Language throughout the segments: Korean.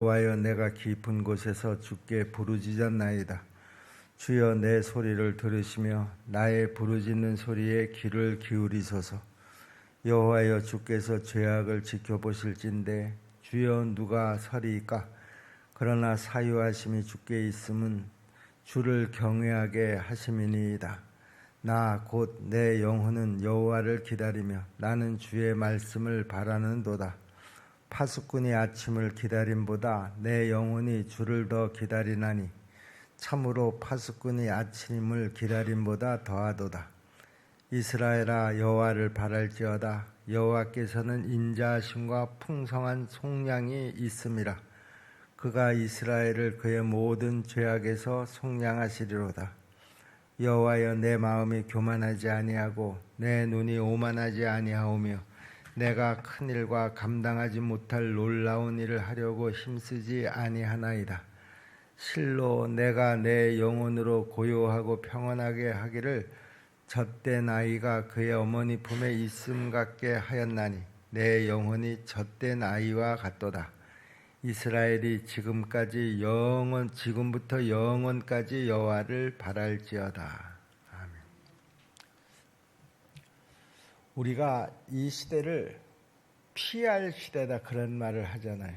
여호와여, 내가 깊은 곳에서 주께 부르짖었나이다. 주여, 내 소리를 들으시며 나의 부르짖는 소리에 귀를 기울이소서. 여호와여, 주께서 죄악을 지켜보실진대 주여, 누가 서리이까? 그러나 사유하심이 주께 있음은 주를 경외하게 하심이니이다. 나 곧 내 영혼은 여호와를 기다리며 나는 주의 말씀을 바라는도다. 파수꾼이 아침을 기다림보다 내 영혼이 주를 더 기다리나니 참으로 파수꾼이 아침을 기다림보다 더하도다. 이스라엘아, 여호와를 바랄지어다. 여호와께서는 인자하심과 풍성한 속량이 있음이라. 그가 이스라엘을 그의 모든 죄악에서 속량하시리로다. 여호와여, 내 마음이 교만하지 아니하고 내 눈이 오만하지 아니하오며 내가 큰 일과 감당하지 못할 놀라운 일을 하려고 힘쓰지 아니하나이다. 실로 내가 내 영혼으로 고요하고 평안하게 하기를 젖된 아이가 그의 어머니 품에 있음 같게 하였나니 내 영혼이 젖된 아이와 같도다. 이스라엘이 지금부터 영원까지 여호와를 바랄지어다. 우리가 이 시대를 피할 시대다 그런 말을 하잖아요.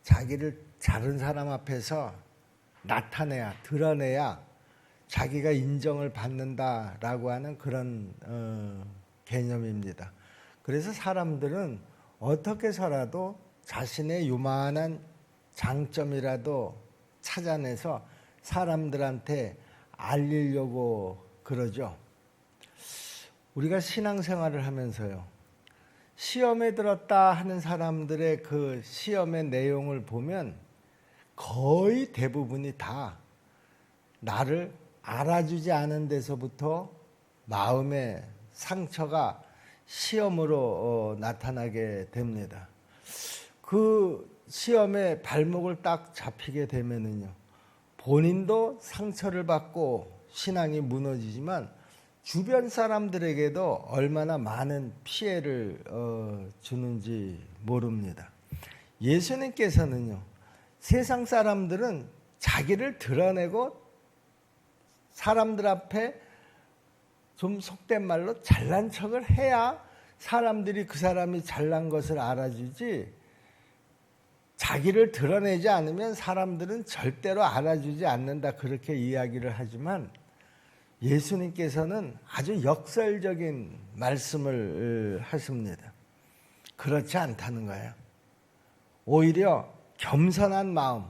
자기를 다른 사람 앞에서 나타내야, 드러내야 자기가 인정을 받는다라고 하는 그런 개념입니다. 그래서 사람들은 어떻게 해서라도 자신의 요만한 장점이라도 찾아내서 사람들한테 알리려고 그러죠. 우리가 신앙생활을 하면서요, 시험에 들었다 하는 사람들의 그 시험의 내용을 보면 거의 대부분이 다 나를 알아주지 않은 데서부터 마음의 상처가 시험으로 나타나게 됩니다. 그 시험에 발목을 딱 잡히게 되면은요, 본인도 상처를 받고 신앙이 무너지지만 주변 사람들에게도 얼마나 많은 피해를 주는지 모릅니다. 예수님께서는요, 세상 사람들은 자기를 드러내고 사람들 앞에 좀 속된 말로 잘난 척을 해야 사람들이 그 사람이 잘난 것을 알아주지, 자기를 드러내지 않으면 사람들은 절대로 알아주지 않는다, 그렇게 이야기를 하지만 예수님께서는 아주 역설적인 말씀을 하십니다. 그렇지 않다는 거예요. 오히려 겸손한 마음,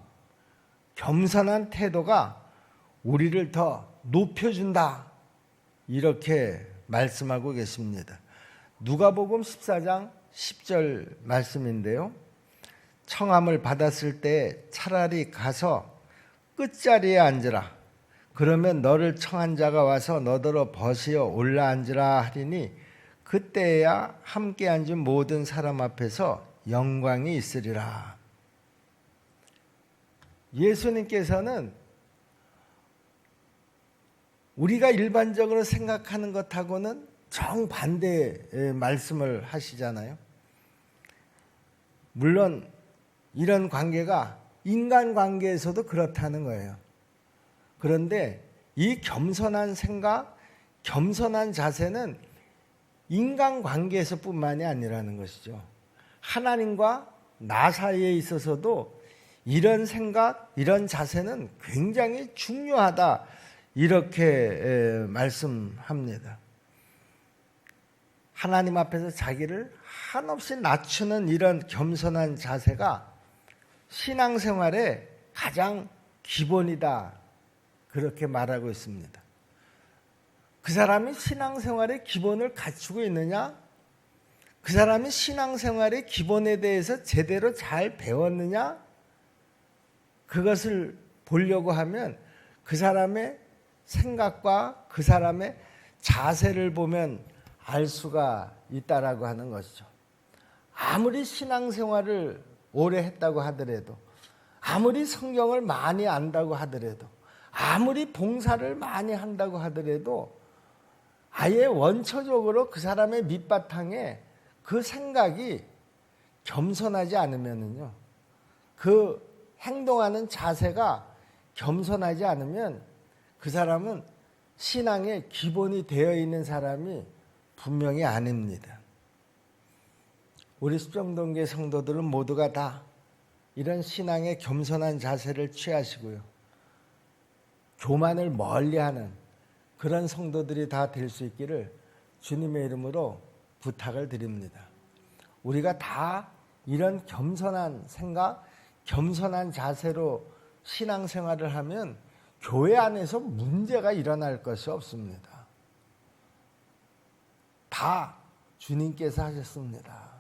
겸손한 태도가 우리를 더 높여준다, 이렇게 말씀하고 계십니다. 누가복음 14장 10절 말씀인데요, 청함을 받았을 때 차라리 가서 끝자리에 앉으라. 그러면 너를 청한 자가 와서 너더러 벗으어 올라앉으라 하리니 그때야 함께 앉은 모든 사람 앞에서 영광이 있으리라. 예수님께서는 우리가 일반적으로 생각하는 것하고는 정반대의 말씀을 하시잖아요. 물론 이런 관계가 인간관계에서도 그렇다는 거예요. 그런데 이 겸손한 생각, 겸손한 자세는 인간관계에서 뿐만이 아니라는 것이죠. 하나님과 나 사이에 있어서도 이런 생각, 이런 자세는 굉장히 중요하다, 이렇게 말씀합니다. 하나님 앞에서 자기를 한없이 낮추는 이런 겸손한 자세가 신앙생활의 가장 기본이다, 그렇게 말하고 있습니다. 그 사람이 신앙생활의 기본을 갖추고 있느냐? 그 사람이 신앙생활의 기본에 대해서 제대로 잘 배웠느냐? 그것을 보려고 하면 그 사람의 생각과 그 사람의 자세를 보면 알 수가 있다라고 하는 것이죠. 아무리 신앙생활을 오래 했다고 하더라도, 아무리 성경을 많이 안다고 하더라도, 아무리 봉사를 많이 한다고 하더라도 아예 원초적으로 그 사람의 밑바탕에 그 생각이 겸손하지 않으면은요, 그 행동하는 자세가 겸손하지 않으면 그 사람은 신앙의 기본이 되어 있는 사람이 분명히 아닙니다. 우리 습정동교회 성도들은 모두가 다 이런 신앙의 겸손한 자세를 취하시고요. 교만을 멀리하는 그런 성도들이 다 될 수 있기를 주님의 이름으로 부탁을 드립니다. 우리가 다 이런 겸손한 생각, 겸손한 자세로 신앙생활을 하면 교회 안에서 문제가 일어날 것이 없습니다. 다 주님께서 하셨습니다.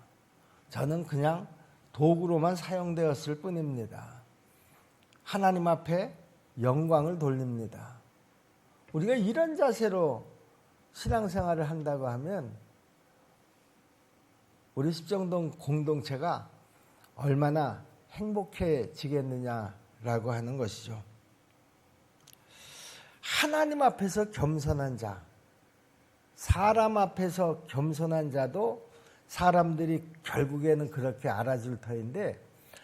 저는 그냥 도구로만 사용되었을 뿐입니다. 하나님 앞에 영광을 돌립니다. 우리가 이런 자세로 신앙생활을 한다고 하면 우리 습정동 공동체가 얼마나 행복해지겠느냐라고 하는 것이죠. 하나님 앞에서 겸손한 자, 사람 앞에서 겸손한 자도 사람들이 결국에는 그렇게 알아줄 터인데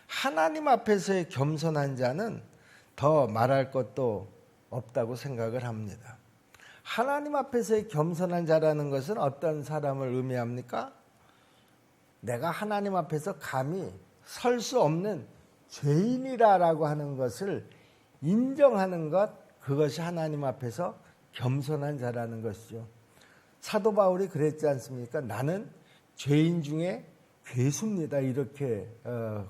하나님 앞에서의 겸손한 자는 더 말할 것도 없다고 생각을 합니다. 하나님 앞에서의 겸손한 자라는 것은 어떤 사람을 의미합니까? 내가 하나님 앞에서 감히 설 수 없는 죄인이라고 하는 것을 인정하는 것, 그것이 하나님 앞에서 겸손한 자라는 것이죠. 사도 바울이 그랬지 않습니까? 나는 죄인 중에 괴수입니다. 이렇게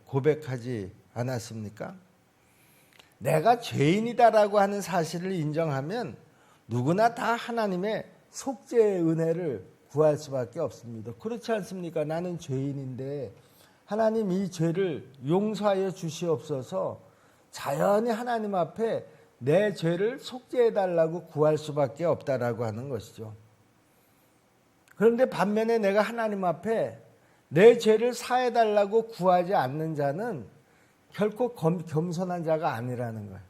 고백하지 않았습니까? 내가 죄인이다라고 하는 사실을 인정하면 누구나 다 하나님의 속죄의 은혜를 구할 수밖에 없습니다. 그렇지 않습니까? 나는 죄인인데 하나님 이 죄를 용서하여 주시옵소서. 자연히 하나님 앞에 내 죄를 속죄해달라고 구할 수밖에 없다라고 하는 것이죠. 그런데 반면에 내가 하나님 앞에 내 죄를 사해달라고 구하지 않는 자는 결코 겸손한 자가 아니라는 거예요.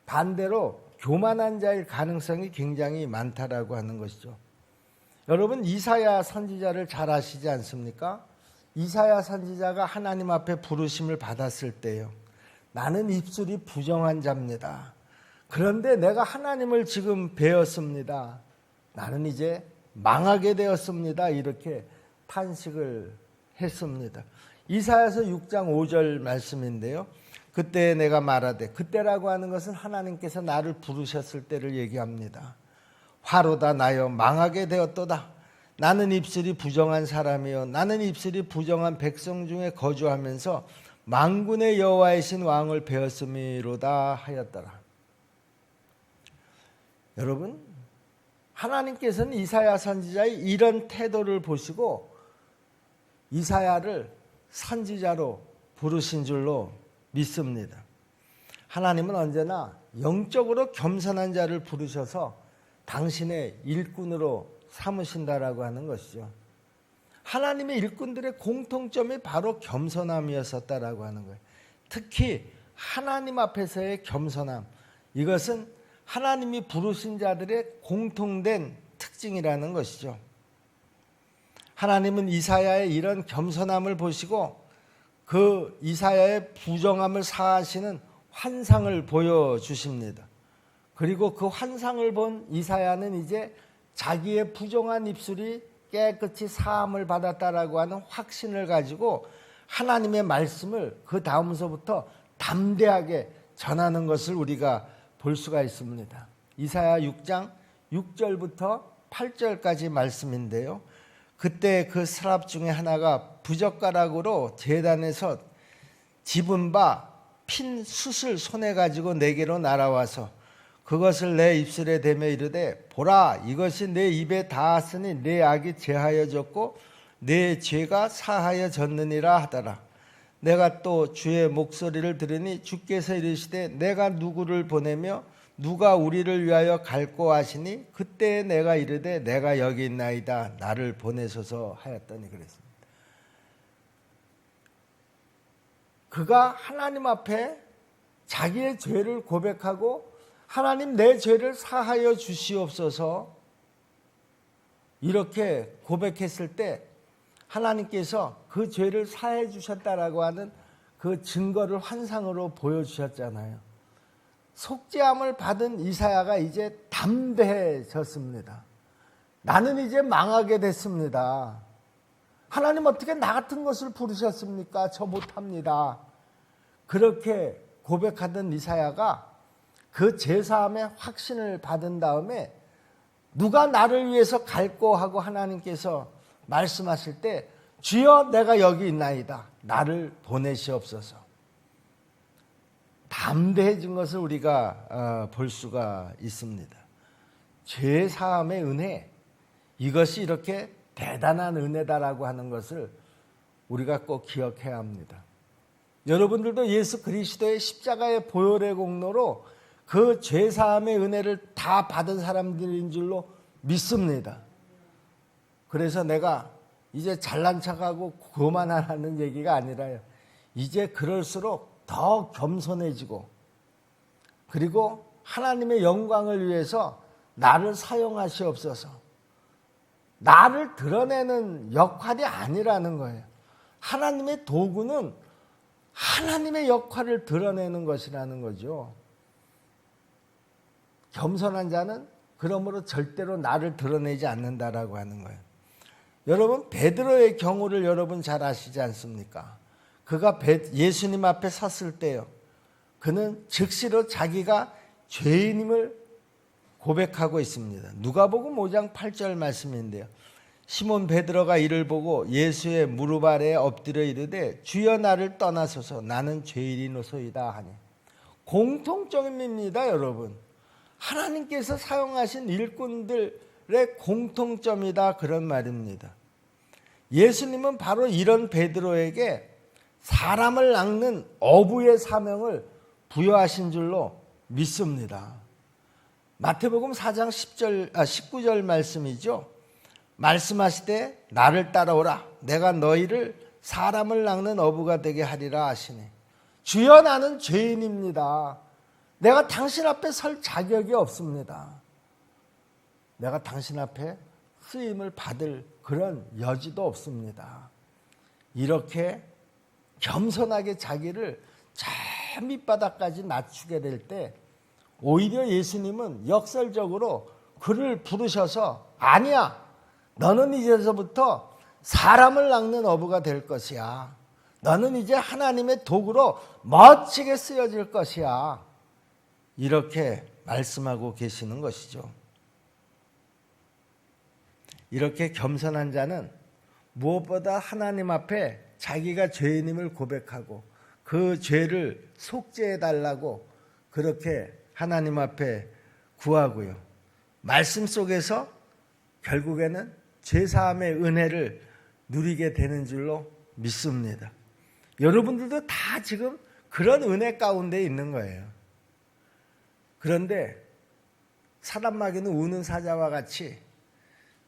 반대로 교만한 자일 가능성이 굉장히 많다라고 하는 것이죠. 여러분, 이사야 선지자를 잘 아시지 않습니까? 이사야 선지자가 하나님 앞에 부르심을 받았을 때요, 나는 입술이 부정한 자입니다. 그런데 내가 하나님을 지금 배웠습니다. 나는 이제 망하게 되었습니다. 이렇게 탄식을 했습니다. 이사야서 6장 5절 말씀인데요. 그때 내가 말하되, 그때라고 하는 것은 하나님께서 나를 부르셨을 때를 얘기합니다. 화로다 나여 망하게 되었도다. 나는 입술이 부정한 사람이요 나는 입술이 부정한 백성 중에 거주하면서 만군의 여호와이신 왕을 배웠음이로다 하였더라. 여러분, 하나님께서는 이사야 선지자의 이런 태도를 보시고 이사야를 선지자로 부르신 줄로 믿습니다. 하나님은 언제나 영적으로 겸손한 자를 부르셔서 당신의 일꾼으로 삼으신다라고 하는 것이죠. 하나님의 일꾼들의 공통점이 바로 겸손함이었었다라고 하는 거예요. 특히 하나님 앞에서의 겸손함, 이것은 하나님이 부르신 자들의 공통된 특징이라는 것이죠. 하나님은 이사야의 이런 겸손함을 보시고 그 이사야의 부정함을 사하시는 환상을 보여주십니다. 그리고 그 환상을 본 이사야는 이제 자기의 부정한 입술이 깨끗이 사함을 받았다라고 하는 확신을 가지고 하나님의 말씀을 그 다음서부터 담대하게 전하는 것을 우리가 볼 수가 있습니다. 이사야 6장 6절부터 8절까지 말씀인데요. 그때 그 서랍 중에 하나가 부젓가락으로 제단에서 집은 바 핀 숯을 손에 가지고 내게로 날아와서 그것을 내 입술에 대며 이르되, 보라, 이것이 내 입에 닿았으니 내 악이 제하여졌고 내 죄가 사하여졌느니라 하더라. 내가 또 주의 목소리를 들으니 주께서 이르시되, 내가 누구를 보내며 누가 우리를 위하여 갈고 하시니 그때 내가 이르되, 내가 여기 있나이다, 나를 보내소서 하였더니 그랬습니다. 그가 하나님 앞에 자기의 죄를 고백하고 하나님, 내 죄를 사하여 주시옵소서 이렇게 고백했을 때 하나님께서 그 죄를 사해 주셨다라고 하는 그 증거를 환상으로 보여주셨잖아요. 속죄함을 받은 이사야가 이제 담대해졌습니다. 나는 이제 망하게 됐습니다. 하나님 어떻게 나 같은 것을 부르셨습니까? 저 못합니다. 그렇게 고백하던 이사야가 그 제사함의 확신을 받은 다음에 누가 나를 위해서 갈꼬 하고 하나님께서 말씀하실 때 주여 내가 여기 있나이다. 나를 보내시옵소서. 담대해진 것을 우리가 볼 수가 있습니다. 죄사함의 은혜, 이것이 이렇게 대단한 은혜다라고 하는 것을 우리가 꼭 기억해야 합니다. 여러분들도 예수 그리스도의 십자가의 보혈의 공로로 그 죄사함의 은혜를 다 받은 사람들인 줄로 믿습니다. 그래서 내가 이제 잘난 척하고 그만하라는 얘기가 아니라요. 이제 그럴수록 더 겸손해지고 그리고 하나님의 영광을 위해서 나를 사용하시옵소서. 나를 드러내는 역할이 아니라는 거예요. 하나님의 도구는 하나님의 역할을 드러내는 것이라는 거죠. 겸손한 자는 그러므로 절대로 나를 드러내지 않는다라고 하는 거예요. 여러분 베드로의 경우를 여러분 잘 아시지 않습니까? 그가 예수님 앞에 섰을 때요. 그는 즉시로 자기가 죄인임을 고백하고 있습니다. 누가복음 5장 8절 말씀인데요. 시몬 베드로가 이를 보고 예수의 무릎 아래에 엎드려 이르되 주여 나를 떠나소서 나는 죄인이노소이다 하니. 공통점입니다, 여러분. 하나님께서 사용하신 일꾼들의 공통점이다 그런 말입니다. 예수님은 바로 이런 베드로에게 사람을 낚는 어부의 사명을 부여하신 줄로 믿습니다. 마태복음 4장 19절 말씀이죠. 말씀하시되 나를 따라오라 내가 너희를 사람을 낚는 어부가 되게 하리라 하시니. 주여 나는 죄인입니다. 내가 당신 앞에 설 자격이 없습니다. 내가 당신 앞에 쓰임을 받을 그런 여지도 없습니다. 이렇게 겸손하게 자기를 저 밑바닥까지 낮추게 될 때 오히려 예수님은 역설적으로 그를 부르셔서 아니야, 너는 이제서부터 사람을 낚는 어부가 될 것이야. 너는 이제 하나님의 도구로 멋지게 쓰여질 것이야. 이렇게 말씀하고 계시는 것이죠. 이렇게 겸손한 자는 무엇보다 하나님 앞에 자기가 죄인임을 고백하고 그 죄를 속죄해달라고 그렇게 하나님 앞에 구하고요. 말씀 속에서 결국에는 죄사함의 은혜를 누리게 되는 줄로 믿습니다. 여러분들도 다 지금 그런 은혜 가운데 있는 거예요. 그런데 사단마귀는 우는 사자와 같이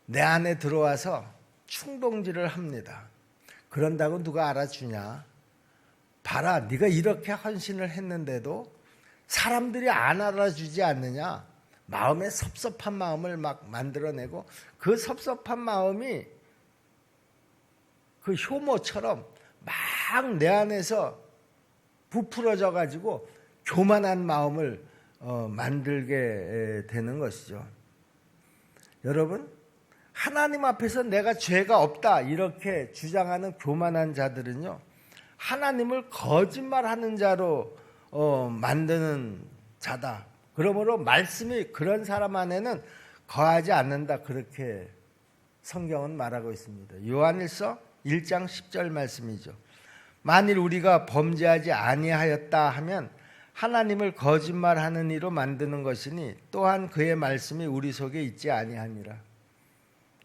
내 안에 들어와서 충동질을 합니다. 그런다고 누가 알아주냐? 봐라, 네가 이렇게 헌신을 했는데도 사람들이 안 알아주지 않느냐? 마음에 섭섭한 마음을 막 만들어내고 그 섭섭한 마음이 그 효모처럼 막 내 안에서 부풀어져 가지고 교만한 마음을 만들게 되는 것이죠. 여러분, 하나님 앞에서 내가 죄가 없다 이렇게 주장하는 교만한 자들은요, 하나님을 거짓말하는 자로 만드는 자다. 그러므로 말씀이 그런 사람 안에는 거하지 않는다. 그렇게 성경은 말하고 있습니다. 요한일서 1장 10절 말씀이죠. 만일 우리가 범죄하지 아니하였다 하면 하나님을 거짓말하는 이로 만드는 것이니 또한 그의 말씀이 우리 속에 있지 아니하니라.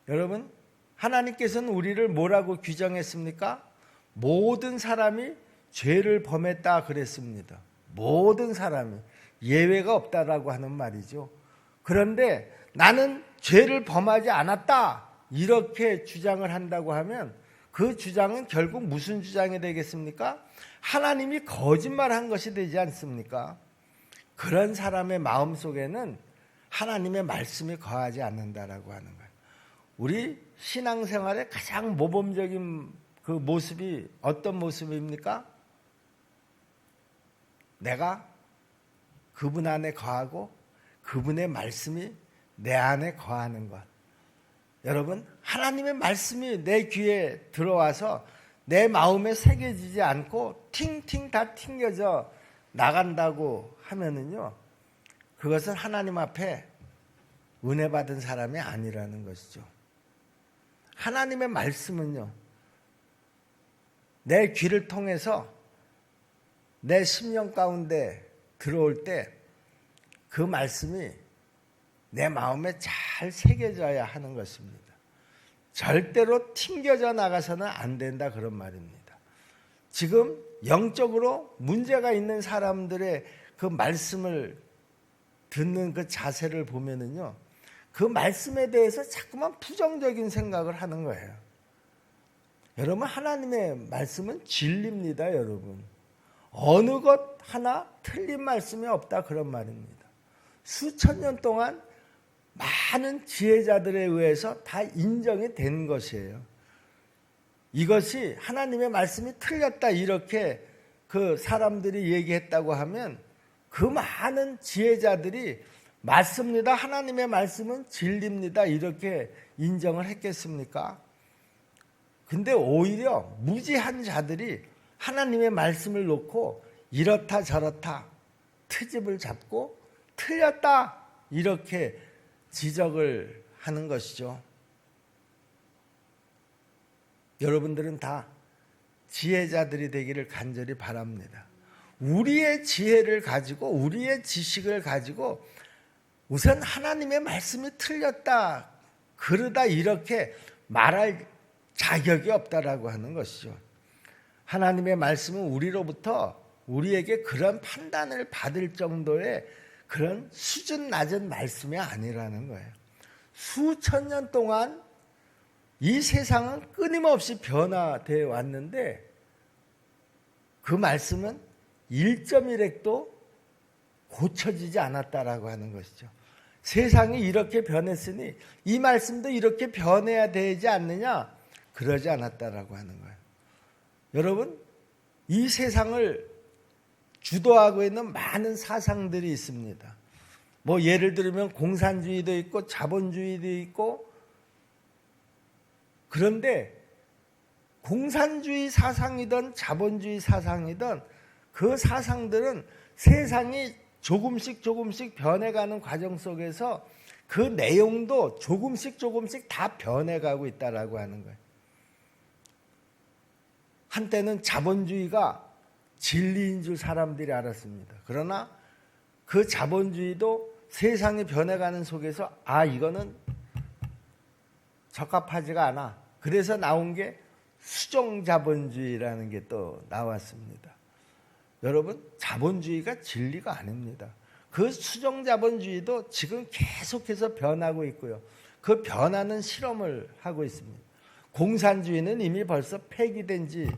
여러분, 하나님께서는 우리를 뭐라고 규정했습니까? 모든 사람이 죄를 범했다 그랬습니다. 모든 사람이 예외가 없다라고 하는 말이죠. 그런데 나는 죄를 범하지 않았다 이렇게 주장을 한다고 하면 그 주장은 결국 무슨 주장이 되겠습니까? 하나님이 거짓말한 것이 되지 않습니까? 그런 사람의 마음속에는 하나님의 말씀이 거하지 않는다라고 하는 거예요. 우리 신앙생활의 가장 모범적인 그 모습이 어떤 모습입니까? 내가 그분 안에 거하고 그분의 말씀이 내 안에 거하는 것. 여러분, 하나님의 말씀이 내 귀에 들어와서 내 마음에 새겨지지 않고 팅팅 다 튕겨져 나간다고 하면은요, 그것은 하나님 앞에 은혜 받은 사람이 아니라는 것이죠. 하나님의 말씀은요, 내 귀를 통해서 내 심령 가운데 들어올 때 그 말씀이 내 마음에 잘 새겨져야 하는 것입니다. 절대로 튕겨져 나가서는 안 된다, 그런 말입니다. 지금 영적으로 문제가 있는 사람들의 그 말씀을 듣는 그 자세를 보면은요, 그 말씀에 대해서 자꾸만 부정적인 생각을 하는 거예요. 여러분, 하나님의 말씀은 진리입니다, 여러분. 어느 것 하나 틀린 말씀이 없다, 그런 말입니다. 수천 년 동안 많은 지혜자들에 의해서 다 인정이 된 것이에요. 이것이 하나님의 말씀이 틀렸다 이렇게 그 사람들이 얘기했다고 하면 그 많은 지혜자들이 맞습니다, 하나님의 말씀은 진리입니다, 이렇게 인정을 했겠습니까? 근데 오히려 무지한 자들이 하나님의 말씀을 놓고 이렇다 저렇다 트집을 잡고 틀렸다 이렇게 지적을 하는 것이죠. 여러분들은 다 지혜자들이 되기를 간절히 바랍니다. 우리의 지혜를 가지고 우리의 지식을 가지고 우선 하나님의 말씀이 틀렸다 그러다 이렇게 말할 자격이 없다라고 하는 것이죠. 하나님의 말씀은 우리로부터 우리에게 그런 판단을 받을 정도의 그런 수준 낮은 말씀이 아니라는 거예요. 수천 년 동안 이 세상은 끊임없이 변화되어 왔는데 그 말씀은 1.1핵도 고쳐지지 않았다라고 하는 것이죠. 세상이 이렇게 변했으니 이 말씀도 이렇게 변해야 되지 않느냐? 그러지 않았다라고 하는 거예요. 여러분, 이 세상을 주도하고 있는 많은 사상들이 있습니다. 뭐 예를 들면 공산주의도 있고 자본주의도 있고, 그런데 공산주의 사상이든 자본주의 사상이든 그 사상들은 세상이 조금씩 변해가는 과정 속에서 그 내용도 조금씩 다 변해가고 있다라고 하는 거예요. 한때는 자본주의가 진리인 줄 사람들이 알았습니다. 그러나 그 자본주의도 세상이 변해가는 속에서 이거는 적합하지가 않아. 그래서 나온 게 수종자본주의라는 게 또 나왔습니다. 여러분, 자본주의가 진리가 아닙니다. 그 수종자본주의도 지금 계속해서 변하고 있고요. 그 변하는 실험을 하고 있습니다. 공산주의는 이미 벌써 폐기된 지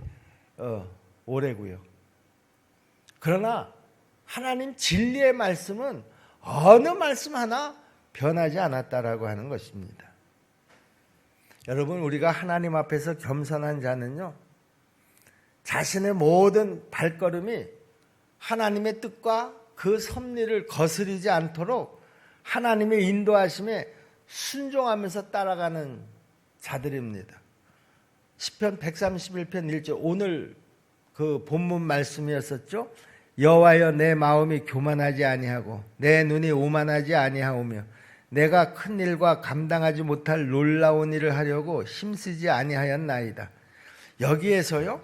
오래고요. 그러나 하나님 진리의 말씀은 어느 말씀 하나 변하지 않았다라고 하는 것입니다. 여러분, 우리가 하나님 앞에서 겸손한 자는요, 자신의 모든 발걸음이 하나님의 뜻과 그 섭리를 거스르지 않도록 하나님의 인도하심에 순종하면서 따라가는 자들입니다. 시편 131편 1절, 오늘 그 본문 말씀이었었죠. 여호와여, 내 마음이 교만하지 아니하고 내 눈이 오만하지 아니하오며 내가 큰 일과 감당하지 못할 놀라운 일을 하려고 힘쓰지 아니하였나이다. 여기에서요,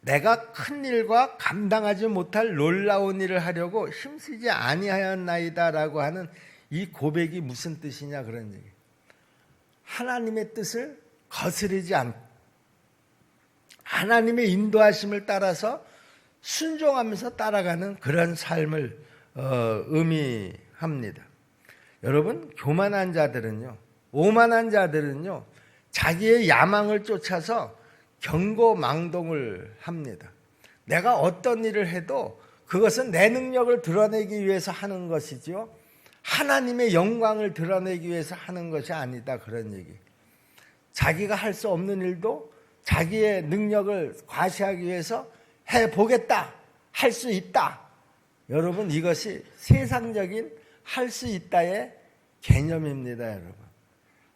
내가 큰 일과 감당하지 못할 놀라운 일을 하려고 힘쓰지 아니하였나이다 라고 하는 이 고백이 무슨 뜻이냐, 그런 얘기. 하나님의 뜻을 거스르지 않고 하나님의 인도하심을 따라서 순종하면서 따라가는 그런 삶을 의미합니다. 여러분, 교만한 자들은요, 오만한 자들은요, 자기의 야망을 쫓아서 경고망동을 합니다. 내가 어떤 일을 해도 그것은 내 능력을 드러내기 위해서 하는 것이지요, 하나님의 영광을 드러내기 위해서 하는 것이 아니다, 그런 얘기. 자기가 할 수 없는 일도 자기의 능력을 과시하기 위해서 해보겠다 할 수 있다. 여러분, 이것이 세상적인 할 수 있다의 개념입니다, 여러분.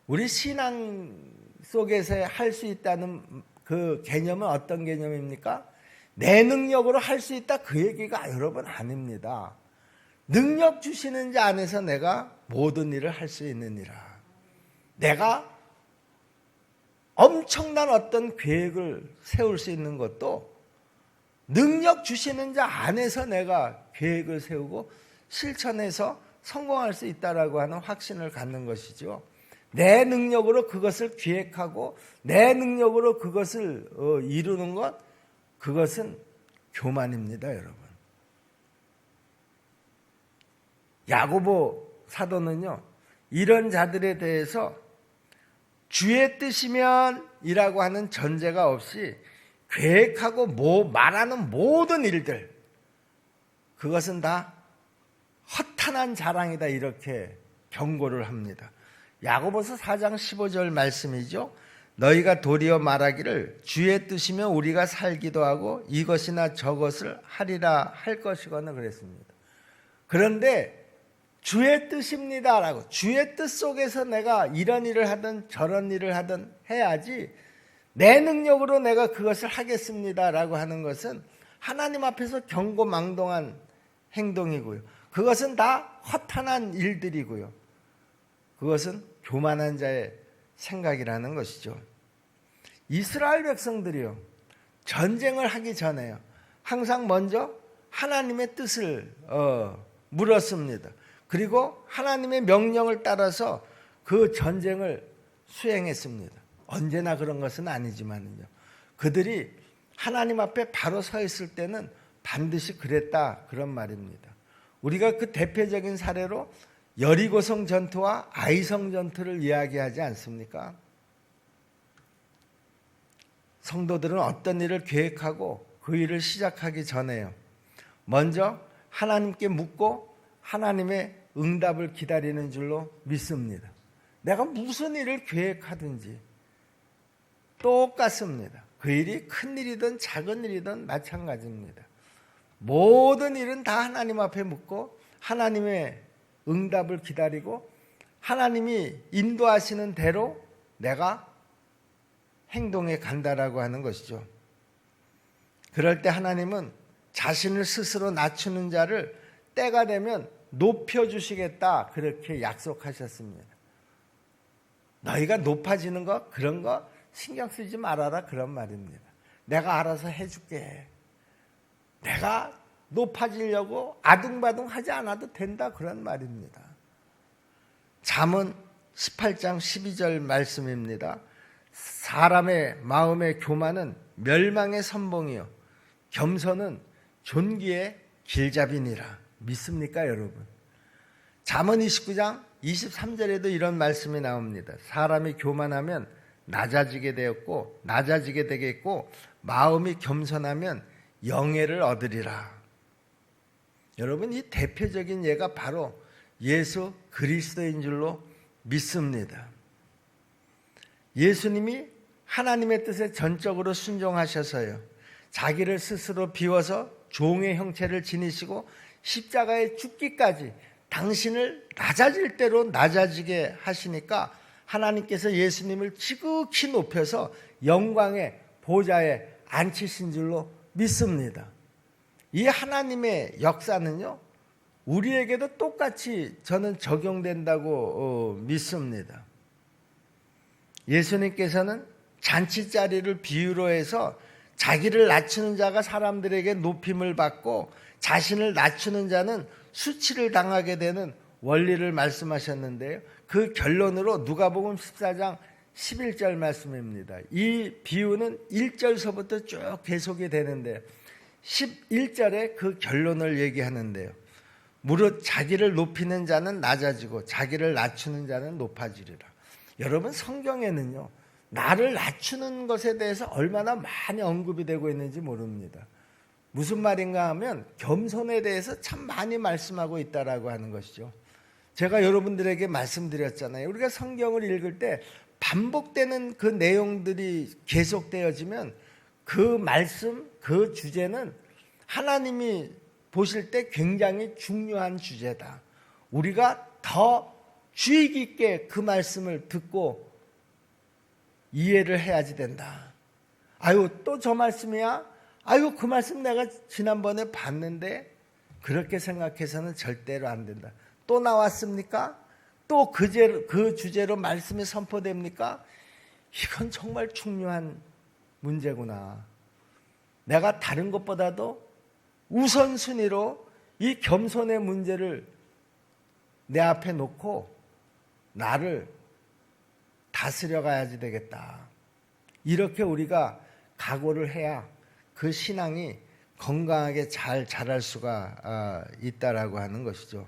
우리 신앙 속에서 할 수 있다는 그 개념은 어떤 개념입니까? 내 능력으로 할 수 있다, 그 얘기가 여러분 아닙니다. 능력 주시는 자 안에서 내가 모든 일을 할 수 있느니라. 내가 엄청난 어떤 계획을 세울 수 있는 것도 능력 주시는 자 안에서 내가 계획을 세우고 실천해서 성공할 수 있다라고 하는 확신을 갖는 것이죠. 내 능력으로 그것을 기획하고 내 능력으로 그것을 이루는 것, 그것은 교만입니다, 여러분. 야고보 사도는요, 이런 자들에 대해서 주의 뜻이면 이라고 하는 전제가 없이 계획하고 말하는 모든 일들, 그것은 다 허탄한 자랑이다, 이렇게 경고를 합니다. 야고보서 4장 15절 말씀이죠. 너희가 도리어 말하기를 주의 뜻이면 우리가 살기도 하고 이것이나 저것을 하리라 할 것이거나 그랬습니다. 그런데 주의 뜻입니다라고, 주의 뜻 속에서 내가 이런 일을 하든 저런 일을 하든 해야지 내 능력으로 내가 그것을 하겠습니다라고 하는 것은 하나님 앞에서 경고망동한 행동이고요. 그것은 다 허탄한 일들이고요. 그것은 교만한 자의 생각이라는 것이죠. 이스라엘 백성들이요, 전쟁을 하기 전에요, 항상 먼저 하나님의 뜻을 물었습니다. 그리고 하나님의 명령을 따라서 그 전쟁을 수행했습니다. 언제나 그런 것은 아니지만요, 그들이 하나님 앞에 바로 서 있을 때는 반드시 그랬다, 그런 말입니다. 우리가 그 대표적인 사례로 여리고성 전투와 아이성 전투를 이야기하지 않습니까? 성도들은 어떤 일을 계획하고 그 일을 시작하기 전에요, 먼저 하나님께 묻고 하나님의 응답을 기다리는 줄로 믿습니다. 내가 무슨 일을 계획하든지 똑같습니다. 그 일이 큰 일이든 작은 일이든 마찬가지입니다. 모든 일은 다 하나님 앞에 묻고 하나님의 응답을 기다리고 하나님이 인도하시는 대로 내가 행동해 간다라고 하는 것이죠. 그럴 때 하나님은 자신을 스스로 낮추는 자를 때가 되면 높여주시겠다, 그렇게 약속하셨습니다. 너희가 높아지는 거, 그런 거 신경 쓰지 말아라, 그런 말입니다. 내가 알아서 해줄게. 내가 높아지려고 아둥바둥 하지 않아도 된다, 그런 말입니다. 잠언 18장 12절 말씀입니다. 사람의 마음의 교만은 멸망의 선봉이요 겸손은 존귀의 길잡이니라. 믿습니까, 여러분? 잠언 29장 23절에도 이런 말씀이 나옵니다. 사람이 교만하면 낮아지게 되었고 낮아지게 되겠고 마음이 겸손하면 영예를 얻으리라. 여러분, 이 대표적인 예가 바로 예수 그리스도인 줄로 믿습니다. 예수님이 하나님의 뜻에 전적으로 순종하셔서요, 자기를 스스로 비워서 종의 형체를 지니시고 십자가에 죽기까지 당신을 낮아질 대로 낮아지게 하시니까 하나님께서 예수님을 지극히 높여서 영광의 보좌에 앉히신 줄로 믿습니다. 이 하나님의 역사는요, 우리에게도 똑같이 저는 적용된다고 믿습니다. 예수님께서는 잔치자리를 비유로 해서 자기를 낮추는 자가 사람들에게 높임을 받고 자신을 낮추는 자는 수치를 당하게 되는 원리를 말씀하셨는데요, 그 결론으로 누가복음 14장 11절 말씀입니다. 이 비유는 1절서부터 쭉 계속이 되는데요, 11절에 그 결론을 얘기하는데요, 무릇 자기를 높이는 자는 낮아지고 자기를 낮추는 자는 높아지리라. 여러분, 성경에는요, 나를 낮추는 것에 대해서 얼마나 많이 언급이 되고 있는지 모릅니다. 무슨 말인가 하면 겸손에 대해서 참 많이 말씀하고 있다라고 하는 것이죠. 제가 여러분들에게 말씀드렸잖아요. 우리가 성경을 읽을 때 반복되는 그 내용들이 계속되어지면 그 말씀, 그 주제는 하나님이 보실 때 굉장히 중요한 주제다. 우리가 더 주의 깊게 그 말씀을 듣고 이해를 해야지 된다. 아유, 또 저 말씀이야? 아유, 그 말씀 내가 지난번에 봤는데, 그렇게 생각해서는 절대로 안 된다. 또 나왔습니까? 또 그 주제로 말씀이 선포됩니까? 이건 정말 중요한 문제구나. 내가 다른 것보다도 우선순위로 이 겸손의 문제를 내 앞에 놓고 나를 다스려 가야지 되겠다. 이렇게 우리가 각오를 해야 그 신앙이 건강하게 잘 자랄 수가 있다라고 하는 것이죠.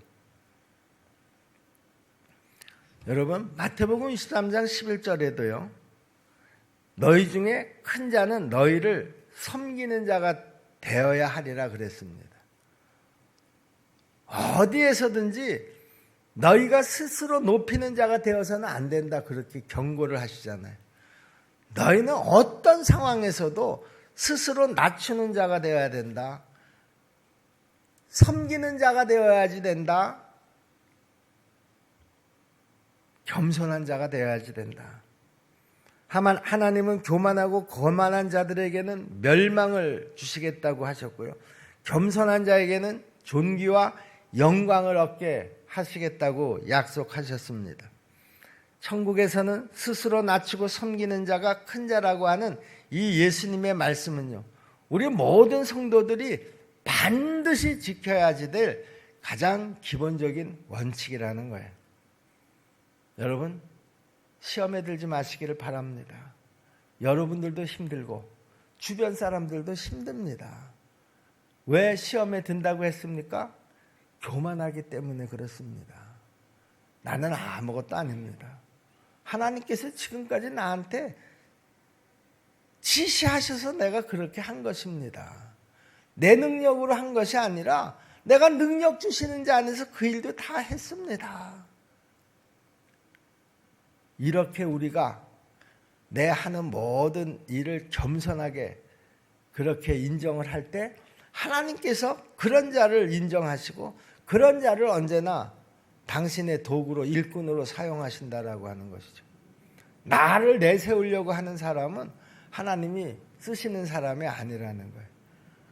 여러분, 마태복음 23장 11절에도요. 너희 중에 큰 자는 너희를 섬기는 자가 되어야 하리라 그랬습니다. 어디에서든지 너희가 스스로 높이는 자가 되어서는 안 된다, 그렇게 경고를 하시잖아요. 너희는 어떤 상황에서도 스스로 낮추는 자가 되어야 된다. 섬기는 자가 되어야지 된다. 겸손한 자가 되어야지 된다. 하나님은 교만하고 거만한 자들에게는 멸망을 주시겠다고 하셨고요. 겸손한 자에게는 존귀와 영광을 얻게 하시겠다고 약속하셨습니다. 천국에서는 스스로 낮추고 섬기는 자가 큰 자라고 하는 이 예수님의 말씀은요, 우리 모든 성도들이 반드시 지켜야지 될 가장 기본적인 원칙이라는 거예요. 여러분, 시험에 들지 마시기를 바랍니다. 여러분들도 힘들고 주변 사람들도 힘듭니다. 왜 시험에 든다고 했습니까? 교만하기 때문에 그렇습니다. 나는 아무것도 아닙니다. 하나님께서 지금까지 나한테 지시하셔서 내가 그렇게 한 것입니다. 내 능력으로 한 것이 아니라 내가 능력 주시는 자 안에서 그 일도 다 했습니다. 이렇게 우리가 내 하는 모든 일을 겸손하게 그렇게 인정을 할 때 하나님께서 그런 자를 인정하시고 그런 자를 언제나 당신의 도구로, 일꾼으로 사용하신다라고 하는 것이죠. 나를 내세우려고 하는 사람은 하나님이 쓰시는 사람이 아니라는 거예요.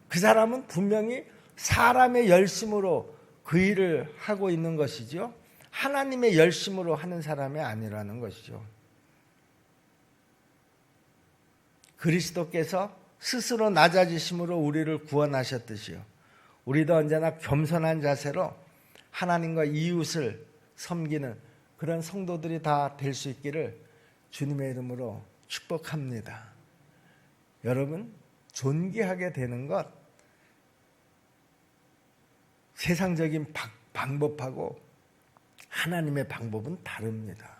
그 사람은 분명히 사람의 열심으로 그 일을 하고 있는 것이죠. 하나님의 열심으로 하는 사람이 아니라는 것이죠. 그리스도께서 스스로 낮아지심으로 우리를 구원하셨듯이요, 우리도 언제나 겸손한 자세로 하나님과 이웃을 섬기는 그런 성도들이 다 될 수 있기를 주님의 이름으로 축복합니다. 여러분, 존귀하게 되는 것, 세상적인 방법하고 하나님의 방법은 다릅니다.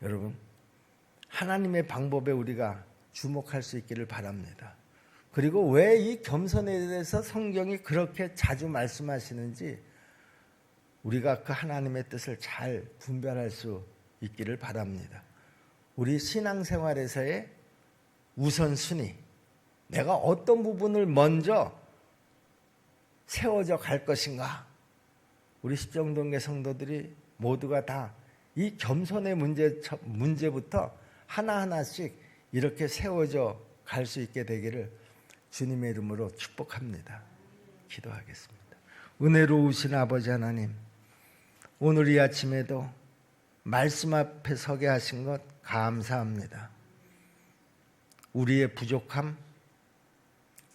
여러분, 하나님의 방법에 우리가 주목할 수 있기를 바랍니다. 그리고 왜 이 겸손에 대해서 성경이 그렇게 자주 말씀하시는지 우리가 그 하나님의 뜻을 잘 분별할 수 있기를 바랍니다. 우리 신앙생활에서의 우선순위, 내가 어떤 부분을 먼저 세워져 갈 것인가, 우리 십정동계 성도들이 모두가 다 이 겸손의 문제부터 하나하나씩 이렇게 세워져 갈 수 있게 되기를 주님의 이름으로 축복합니다. 기도하겠습니다. 은혜로우신 아버지 하나님, 오늘 이 아침에도 말씀 앞에 서게 하신 것 감사합니다. 우리의 부족함,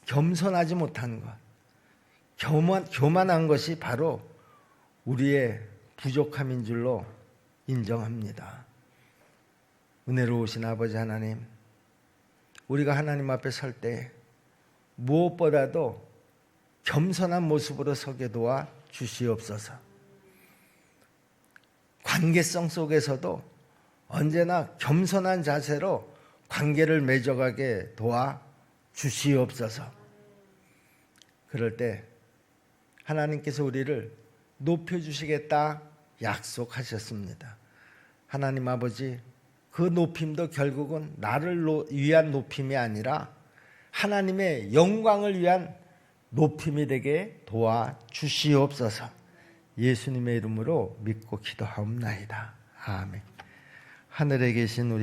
겸손하지 못한 것, 교만한 것이 바로 우리의 부족함인 줄로 인정합니다. 은혜로우신 아버지 하나님, 우리가 하나님 앞에 설 때 무엇보다도 겸손한 모습으로 서게 도와 주시옵소서. 관계성 속에서도 언제나 겸손한 자세로 관계를 맺어가게 도와 주시옵소서. 그럴 때 하나님께서 우리를 높여주시겠다 약속하셨습니다. 하나님 아버지, 그 높임도 결국은 나를 위한 높임이 아니라 하나님의 영광을 위한 높임이 되게 도와주시옵소서. 예수님의 이름으로 믿고 기도하옵나이다. 아멘. 하늘에 계신 우리